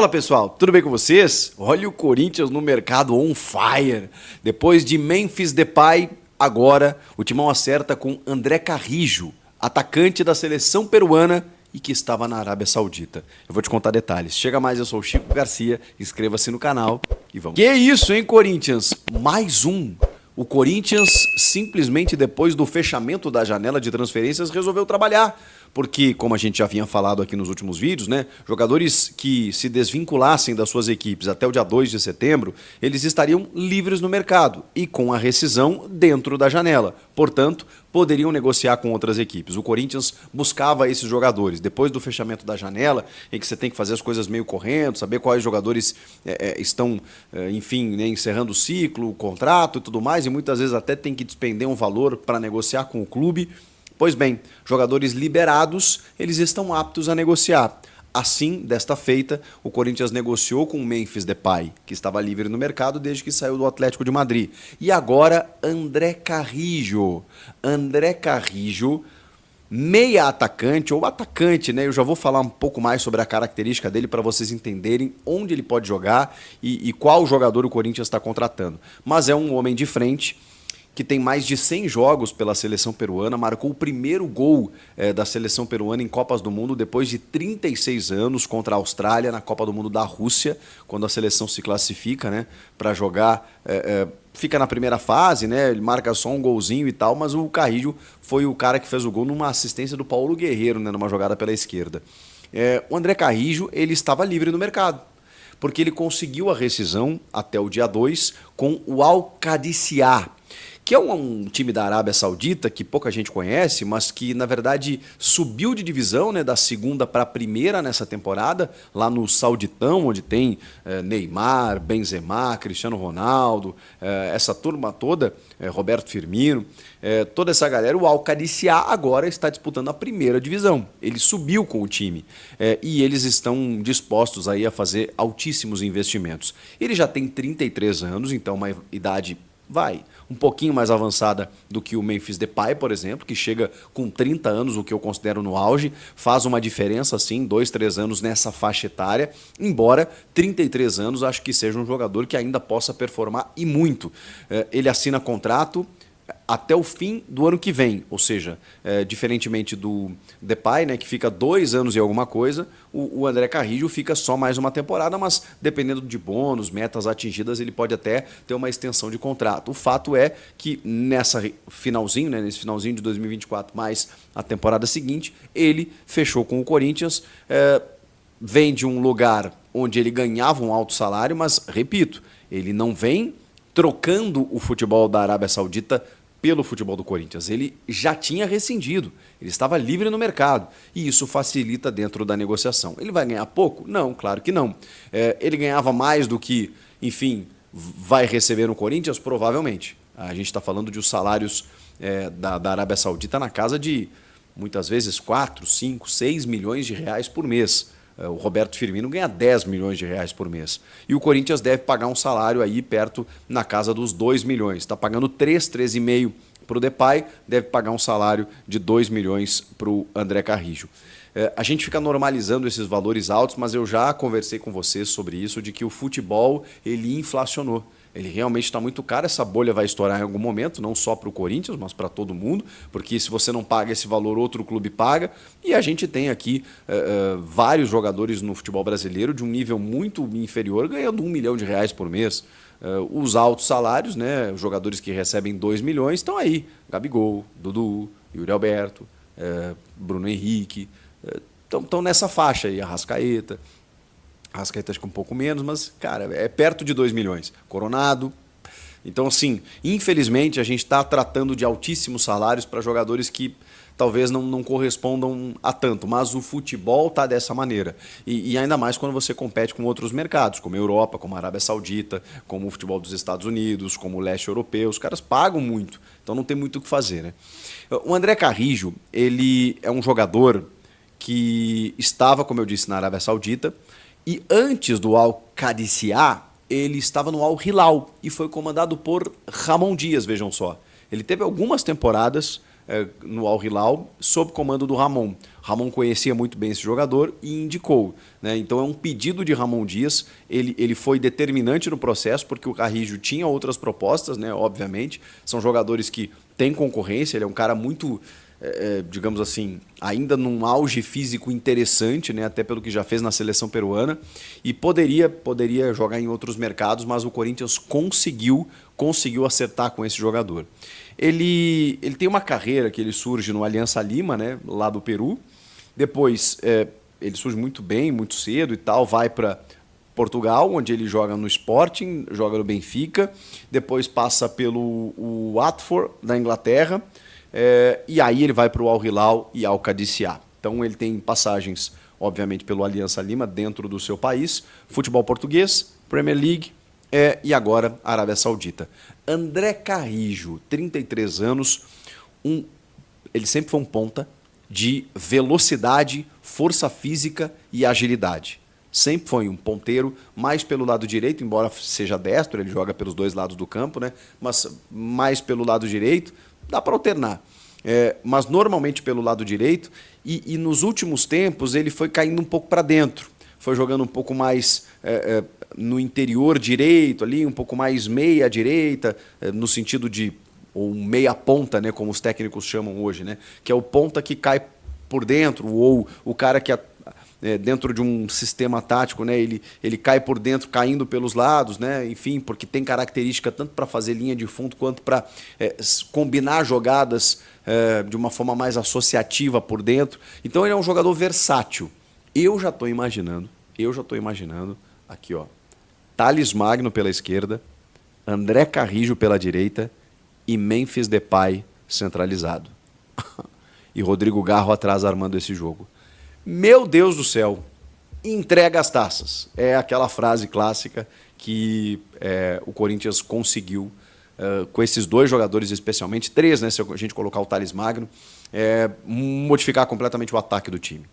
Fala pessoal, tudo bem com vocês? Olha o Corinthians no mercado on fire. Depois de Memphis Depay, agora o Timão acerta com André Carrillo, atacante da seleção peruana e que estava na Arábia Saudita. Eu vou te contar detalhes. Chega mais, eu sou o Chico Garcia, inscreva-se no canal e vamos. Que isso, hein, Corinthians? Mais um. O Corinthians, simplesmente depois do fechamento da janela de transferências, resolveu trabalhar. Porque, como a gente já vinha falado aqui nos últimos vídeos, né, jogadores que se desvinculassem das suas equipes até o dia 2 de setembro, eles estariam livres no mercado e com a rescisão dentro da janela. Portanto, poderiam negociar com outras equipes. O Corinthians buscava esses jogadores. Depois do fechamento da janela, em que você tem que fazer as coisas meio correndo, saber quais jogadores estão, enfim, né, encerrando o ciclo, o contrato e tudo mais, e muitas vezes até tem que despender um valor para negociar com o clube. Pois bem, jogadores liberados, eles estão aptos a negociar. Assim, desta feita, o Corinthians negociou com o Memphis Depay, que estava livre no mercado desde que saiu do Atlético de Madrid. E agora, André Carrillo. André Carrillo, meia atacante, ou atacante, né? Eu já vou falar um pouco mais sobre a característica dele para vocês entenderem onde ele pode jogar e qual jogador o Corinthians está contratando. Mas é um homem de frente, que tem mais de 100 jogos pela seleção peruana, marcou o primeiro gol da seleção peruana em Copas do Mundo depois de 36 anos contra a Austrália na Copa do Mundo da Rússia, quando a seleção se classifica, né, para jogar, fica na primeira fase, né, ele marca só um golzinho e tal, mas o Carrillo foi o cara que fez o gol numa assistência do Paulo Guerreiro, né, numa jogada pela esquerda. O André Carrillo, ele estava livre no mercado, porque ele conseguiu a rescisão até o dia 2 com o Al-Qadisiah, que é um time da Arábia Saudita que pouca gente conhece, mas que, na verdade, subiu de divisão, né, da segunda para a primeira nessa temporada, lá no Sauditão, onde tem Neymar, Benzema, Cristiano Ronaldo, essa turma toda, Roberto Firmino, toda essa galera. O Al-Qadisiah agora está disputando a primeira divisão. Ele subiu com o time e eles estão dispostos aí a fazer altíssimos investimentos. Ele já tem 33 anos, então uma idade um pouquinho mais avançada do que o Memphis Depay, por exemplo, que chega com 30 anos, o que eu considero no auge, faz uma diferença, sim, 2, 3 anos nessa faixa etária, embora 33 anos acho que seja um jogador que ainda possa performar e muito. Ele assina contrato até o fim do ano que vem, ou seja, diferentemente do Depay, né, que fica 2 anos e alguma coisa, o André Carrillo fica só mais uma temporada, mas dependendo de bônus, metas atingidas, ele pode até ter uma extensão de contrato. O fato é que nesse finalzinho de 2024, mais a temporada seguinte, ele fechou com o Corinthians, vem de um lugar onde ele ganhava um alto salário, mas, repito, ele não vem trocando o futebol da Arábia Saudita pelo futebol do Corinthians. Ele já tinha rescindido, ele estava livre no mercado e isso facilita dentro da negociação. Ele vai ganhar pouco? Não, claro que não. Ele ganhava mais do que, enfim, vai receber no Corinthians? Provavelmente. A gente está falando de os salários da Arábia Saudita na casa de, muitas vezes, 4, 5, 6 milhões de reais por mês. O Roberto Firmino ganha 10 milhões de reais por mês. E o Corinthians deve pagar um salário aí perto na casa dos 2 milhões. Está pagando 3,5 para o Depay, deve pagar um salário de 2 milhões para o André Carrillo. A gente fica normalizando esses valores altos, mas eu já conversei com vocês sobre isso, de que o futebol ele inflacionou. Ele realmente está muito caro, essa bolha vai estourar em algum momento, não só para o Corinthians, mas para todo mundo, porque se você não paga esse valor, outro clube paga. E a gente tem aqui vários jogadores no futebol brasileiro de um nível muito inferior, ganhando 1 milhão de reais por mês. Os altos salários, né, os jogadores que recebem 2 milhões, estão aí. Gabigol, Dudu, Yuri Alberto, Bruno Henrique, estão nessa faixa aí, Arrascaeta. Arrascaeta acho que um pouco menos, mas, cara, é perto de 2 milhões. Coronado. Então, assim, infelizmente, a gente está tratando de altíssimos salários para jogadores que talvez não correspondam a tanto, mas o futebol está dessa maneira. E ainda mais quando você compete com outros mercados, como a Europa, como a Arábia Saudita, como o futebol dos Estados Unidos, como o leste europeu. Os caras pagam muito, então não tem muito o que fazer, né? O André Carrillo, ele é um jogador que estava, como eu disse, na Arábia Saudita, e antes do Al-Qadisiah, ele estava no Al-Hilal e foi comandado por Ramon Dias, vejam só. Ele teve algumas temporadas no Al Hilal, sob comando do Ramon. Ramon conhecia muito bem esse jogador e indicou, né? Então é um pedido de Ramon Dias, ele foi determinante no processo, porque o Carrijo tinha outras propostas, né? Obviamente, são jogadores que têm concorrência, ele é um cara muito, digamos assim, ainda num auge físico interessante, né? Até pelo que já fez na seleção peruana, e poderia jogar em outros mercados, mas o Corinthians conseguiu acertar com esse jogador. Ele tem uma carreira que ele surge no Aliança Lima, né, lá do Peru. Depois ele surge muito bem, muito cedo e tal, vai para Portugal, onde ele joga no Sporting, joga no Benfica. Depois passa pelo Watford, da Inglaterra. E aí ele vai para o Al Hilal e Al Qadisiá. Então ele tem passagens, obviamente, pelo Aliança Lima, dentro do seu país. Futebol português, Premier League, e agora Arábia Saudita. André Carrijo, 33 anos, ele sempre foi um ponta de velocidade, força física e agilidade. Sempre foi um ponteiro, mais pelo lado direito, embora seja destro, ele joga pelos dois lados do campo, né? Mas mais pelo lado direito, dá para alternar. Mas normalmente pelo lado direito, e nos últimos tempos ele foi caindo um pouco para dentro. Foi jogando um pouco mais no interior direito, ali, um pouco mais meia-direita, no sentido de ou meia-ponta, né, como os técnicos chamam hoje, né, que é o ponta que cai por dentro, ou o cara que dentro de um sistema tático, né, ele cai por dentro, caindo pelos lados, né, enfim, porque tem característica tanto para fazer linha de fundo quanto para combinar jogadas de uma forma mais associativa por dentro. Então ele é um jogador versátil. Eu já estou imaginando, aqui, ó, Thales Magno pela esquerda, André Carrijo pela direita e Memphis Depay centralizado. E Rodrigo Garro atrás armando esse jogo. Meu Deus do céu, entrega as taças. É aquela frase clássica que o Corinthians conseguiu, com esses dois jogadores especialmente, três, né, se a gente colocar o Thales Magno, modificar completamente o ataque do time.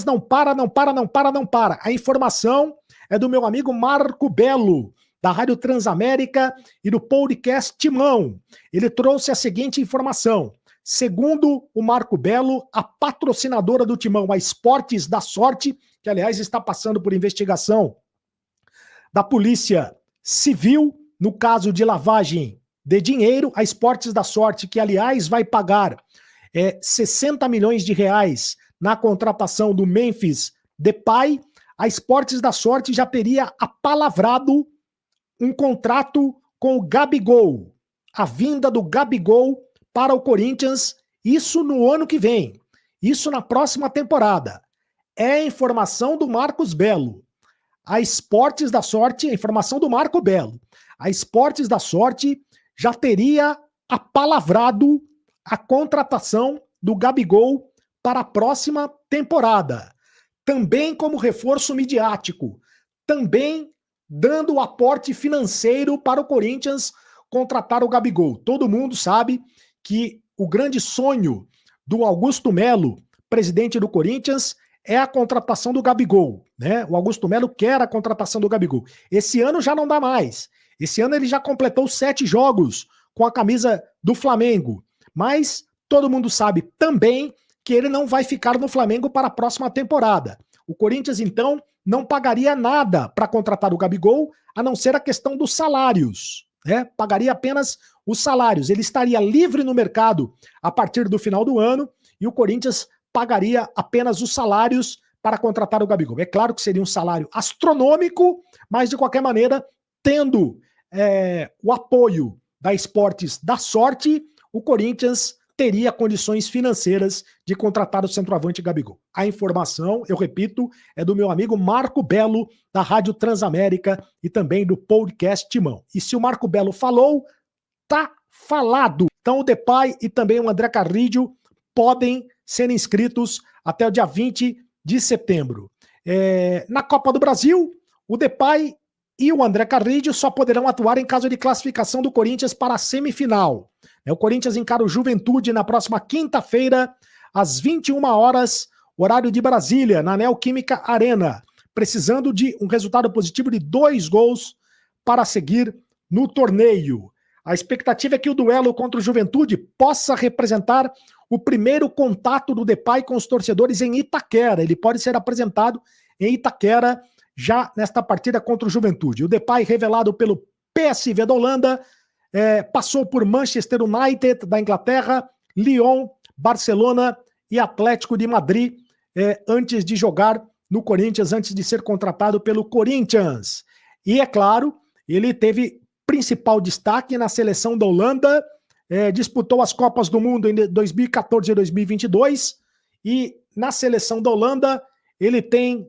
Não para, não para, não para, não para. A informação é do meu amigo Marco Belo, da Rádio Transamérica e do podcast Timão. Ele trouxe a seguinte informação. Segundo o Marco Belo, a patrocinadora do Timão, a Esportes da Sorte, que aliás está passando por investigação da Polícia Civil, no caso de lavagem de dinheiro, a Esportes da Sorte, que aliás vai pagar 60 milhões de reais na contratação do Memphis Depay, a Esportes da Sorte já teria apalavrado um contrato com o Gabigol, a vinda do Gabigol para o Corinthians, isso no ano que vem, isso na próxima temporada. É informação do Marcos Belo. A Esportes da Sorte, a informação do Marco Belo, a Esportes da Sorte já teria apalavrado a contratação do Gabigol para a próxima temporada. Também como reforço midiático, também dando o aporte financeiro para o Corinthians contratar o Gabigol. Todo mundo sabe que o grande sonho do Augusto Melo, presidente do Corinthians, é a contratação do Gabigol, né? O Augusto Melo quer a contratação do Gabigol. Esse ano já não dá mais. Esse ano ele já completou 7 jogos com a camisa do Flamengo. Mas todo mundo sabe também que ele não vai ficar no Flamengo para a próxima temporada. O Corinthians, então, não pagaria nada para contratar o Gabigol, a não ser a questão dos salários, né? Pagaria apenas os salários. Ele estaria livre no mercado a partir do final do ano e o Corinthians pagaria apenas os salários para contratar o Gabigol. É claro que seria um salário astronômico, mas de qualquer maneira, tendo o apoio da Esportes da Sorte, o Corinthians teria condições financeiras de contratar o centroavante Gabigol. A informação, eu repito, é do meu amigo Marco Belo, da Rádio Transamérica e também do podcast Timão. E se o Marco Belo falou, tá falado. Então o Depay e também o André Carrijo podem ser inscritos até o dia 20 de setembro. Na Copa do Brasil, o Depay e o André Carrijo só poderão atuar em caso de classificação do Corinthians para a semifinal. O Corinthians encara o Juventude na próxima quinta-feira, às 21 horas, horário de Brasília, na Neoquímica Arena, precisando de um resultado positivo de 2 gols para seguir no torneio. A expectativa é que o duelo contra o Juventude possa representar o primeiro contato do Depay com os torcedores em Itaquera. Ele pode ser apresentado em Itaquera já nesta partida contra o Juventude. O Depay, revelado pelo PSV da Holanda, passou por Manchester United da Inglaterra, Lyon, Barcelona e Atlético de Madrid, antes de jogar no Corinthians, antes de ser contratado pelo Corinthians. E, é claro, ele teve principal destaque na seleção da Holanda, disputou as Copas do Mundo em 2014 e 2022, e na seleção da Holanda ele tem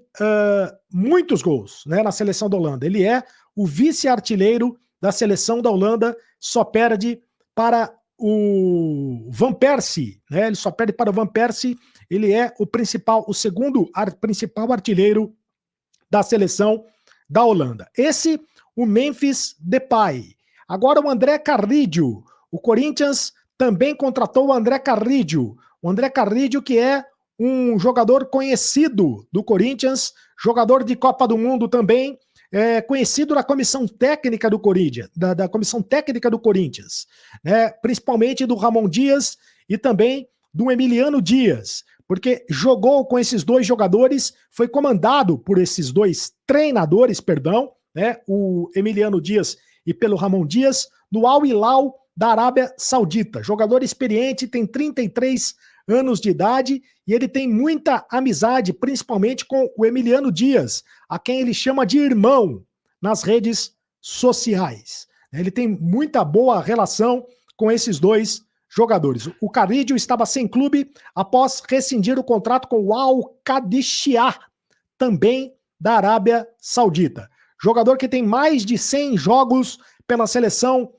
muitos gols, né, na seleção da Holanda. Ele é o vice-artilheiro da seleção da Holanda, só perde para o Van Persie, né? Ele só perde para o Van Persie. Ele é o segundo principal artilheiro da seleção da Holanda. Esse, o Memphis Depay. Agora o André Carrillo. O Corinthians também contratou o André Carrillo. O André Carrillo, que é um jogador conhecido do Corinthians, jogador de Copa do Mundo também, conhecido da comissão técnica do Corinthians, da comissão técnica do Corinthians, né? Principalmente do Ramon Dias e também do Emiliano Dias, porque jogou com esses dois jogadores, foi comandado por esses dois treinadores, né? O Emiliano Dias e pelo Ramon Dias, no Al Hilal da Arábia Saudita. Jogador experiente, tem 33 anos de idade e ele tem muita amizade, principalmente com o Emiliano Dias, a quem ele chama de irmão nas redes sociais. Ele tem muita boa relação com esses dois jogadores. O Carrillo estava sem clube após rescindir o contrato com o Al-Qadisiyah, também da Arábia Saudita. Jogador que tem mais de 100 jogos pela seleção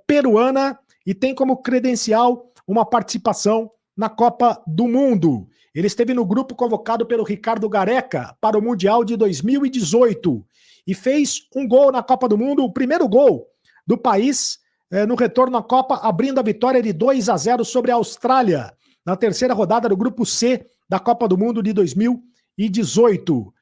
peruana e tem como credencial uma participação na Copa do Mundo. Ele esteve no grupo convocado pelo Ricardo Gareca para o Mundial de 2018 e fez um gol na Copa do Mundo, o primeiro gol do país no retorno à Copa, abrindo a vitória de 2-0 sobre a Austrália, na terceira rodada do Grupo C da Copa do Mundo de 2018.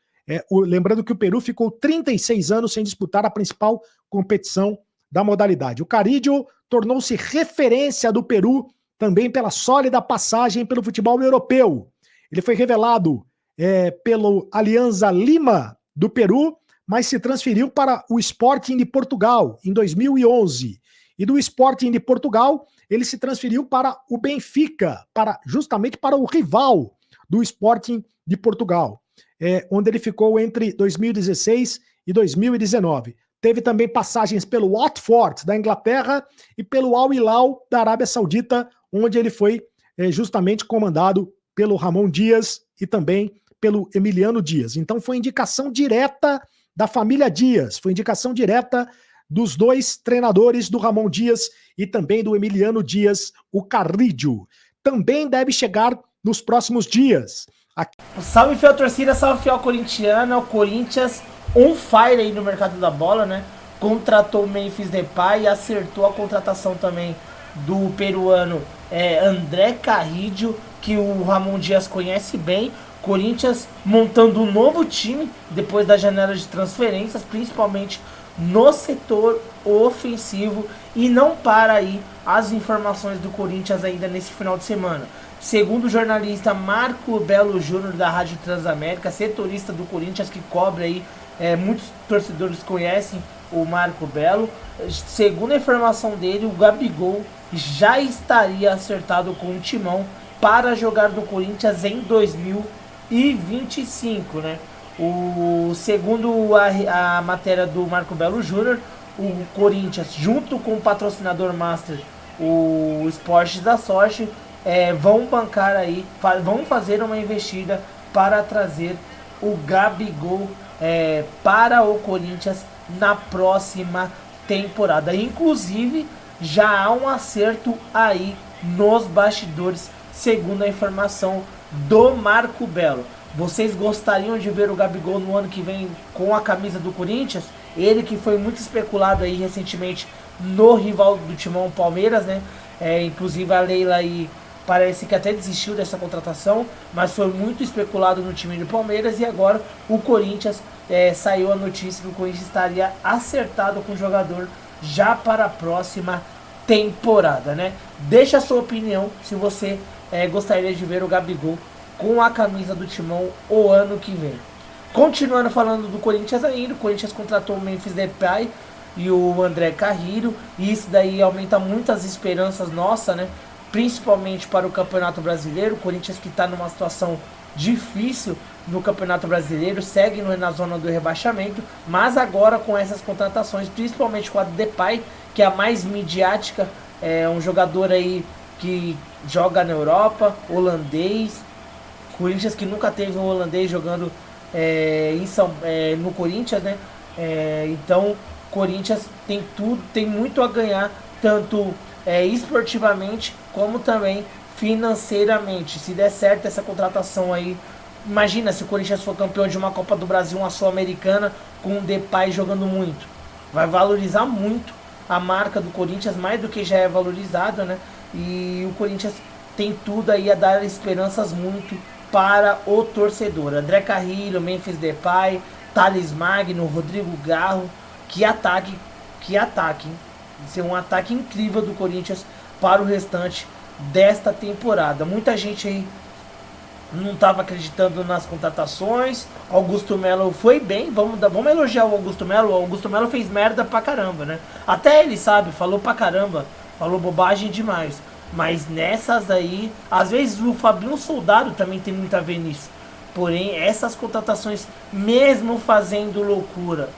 Lembrando que o Peru ficou 36 anos sem disputar a principal competição da modalidade. O Carrillo tornou-se referência do Peru também pela sólida passagem pelo futebol europeu. Ele foi revelado pelo Alianza Lima do Peru, mas se transferiu para o Sporting de Portugal em 2011. E do Sporting de Portugal, ele se transferiu para o Benfica, justamente para o rival do Sporting de Portugal, onde ele ficou entre 2016 e 2019. Teve também passagens pelo Watford da Inglaterra e pelo Al Hilal da Arábia Saudita, onde ele foi justamente comandado pelo Ramon Dias e também pelo Emiliano Dias. Então foi indicação direta da família Dias, foi indicação direta dos dois treinadores, do Ramon Dias e também do Emiliano Dias, o Carrillo. Também deve chegar nos próximos dias. Salve, fiel torcida, salve, fiel corintiana. O Corinthians on fire aí no mercado da bola, né? Contratou o Memphis Depay e acertou a contratação também do peruano André Carrillo, que o Ramon Dias conhece bem. Corinthians montando um novo time depois da janela de transferências, principalmente no setor ofensivo, e não para aí as informações do Corinthians ainda nesse final de semana. Segundo o jornalista Marco Belo Júnior da Rádio Transamérica, setorista do Corinthians que cobre aí, muitos torcedores conhecem o Marco Belo. Segundo a informação dele, o Gabigol já estaria acertado com o timão para jogar no Corinthians em 2025, né? Segundo a matéria do Marco Belo Júnior, o Corinthians, junto com o patrocinador master, o Esportes da Sorte, vão bancar aí, vão fazer uma investida para trazer o Gabigol para o Corinthians na próxima temporada. Inclusive, já há um acerto aí nos bastidores, segundo a informação do Marco Belo. Vocês gostariam de ver o Gabigol no ano que vem com a camisa do Corinthians? Ele que foi muito especulado aí recentemente no rival do timão, Palmeiras, né? Inclusive a Leila aí parece que até desistiu dessa contratação, mas foi muito especulado no time do Palmeiras, e agora o Corinthians, saiu a notícia que o Corinthians estaria acertado com o jogador já para a próxima temporada, né? Deixa a sua opinião se você gostaria de ver o Gabigol com a camisa do Timão o ano que vem. Continuando falando do Corinthians ainda, o Corinthians contratou o Memphis Depay e o André Carrillo, e isso daí aumenta muitas esperanças nossas, né? Principalmente para o Campeonato Brasileiro. O Corinthians, que está numa situação difícil no Campeonato Brasileiro, segue na zona do rebaixamento, mas agora com essas contratações, principalmente com a Depay, que é a mais midiática, é um jogador aí que joga na Europa, holandês. Corinthians que nunca teve um holandês jogando no Corinthians, né? Então, Corinthians tem tudo, tem muito a ganhar, tanto esportivamente como também financeiramente. Se der certo essa contratação aí, imagina se o Corinthians for campeão de uma Copa do Brasil, uma Sul-Americana, com o Depay jogando muito. Vai valorizar muito a marca do Corinthians, mais do que já é valorizado, né? E o Corinthians tem tudo aí a dar esperanças muito para o torcedor. André Carrillo, Memphis Depay, Thales Magno, Rodrigo Garro. Que ataque, hein? Isso é um ataque incrível do Corinthians para o restante desta temporada. Muita gente aí não estava acreditando nas contratações. Augusto Melo foi bem, vamos elogiar o Augusto Melo. O Augusto Melo fez merda pra caramba, né? Até ele sabe, falou pra caramba, falou bobagem demais. Mas nessas aí, às vezes o Fabinho Soldado também tem muito a ver nisso. Porém, essas contratações, mesmo fazendo loucura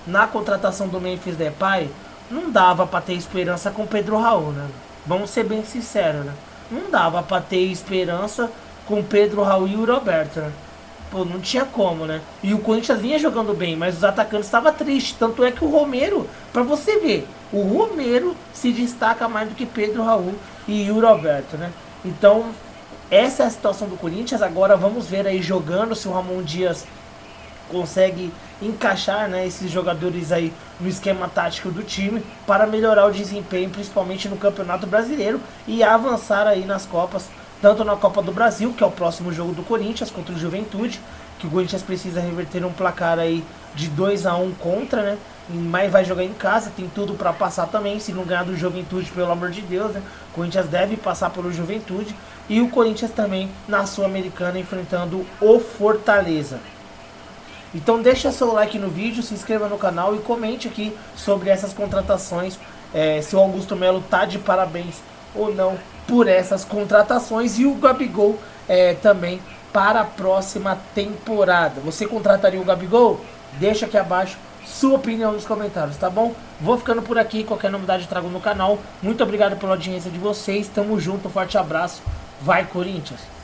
na contratação do Memphis Depay, não dava pra ter esperança com o Pedro Raul, né? Vamos ser bem sinceros, né? Não dava pra ter esperança com o Pedro Raul e o Roberto, né? Pô, não tinha como, né? E o Corinthians vinha jogando bem, mas os atacantes estavam tristes. Tanto é que o Romero, pra você ver, o Romero se destaca mais do que Pedro Raul e o Roberto, né? Então, essa é a situação do Corinthians. Agora vamos ver aí jogando se o Ramon Dias consegue encaixar, né, esses jogadores aí no esquema tático do time para melhorar o desempenho, principalmente no Campeonato Brasileiro, e avançar aí nas Copas, tanto na Copa do Brasil, que é o próximo jogo do Corinthians contra o Juventude, que o Corinthians precisa reverter um placar aí de 2-1 contra, né? Mas vai jogar em casa, tem tudo para passar também. Se não ganhar do Juventude, pelo amor de Deus, né? O Corinthians deve passar pelo Juventude. E o Corinthians também na Sul-Americana enfrentando o Fortaleza. Então deixa seu like no vídeo, se inscreva no canal e comente aqui sobre essas contratações, se o Augusto Melo tá de parabéns ou não por essas contratações, e o Gabigol também para a próxima temporada. Você contrataria o Gabigol? Deixa aqui abaixo sua opinião nos comentários, tá bom? Vou ficando por aqui, qualquer novidade eu trago no canal. Muito obrigado pela audiência de vocês, tamo junto, um forte abraço, vai Corinthians!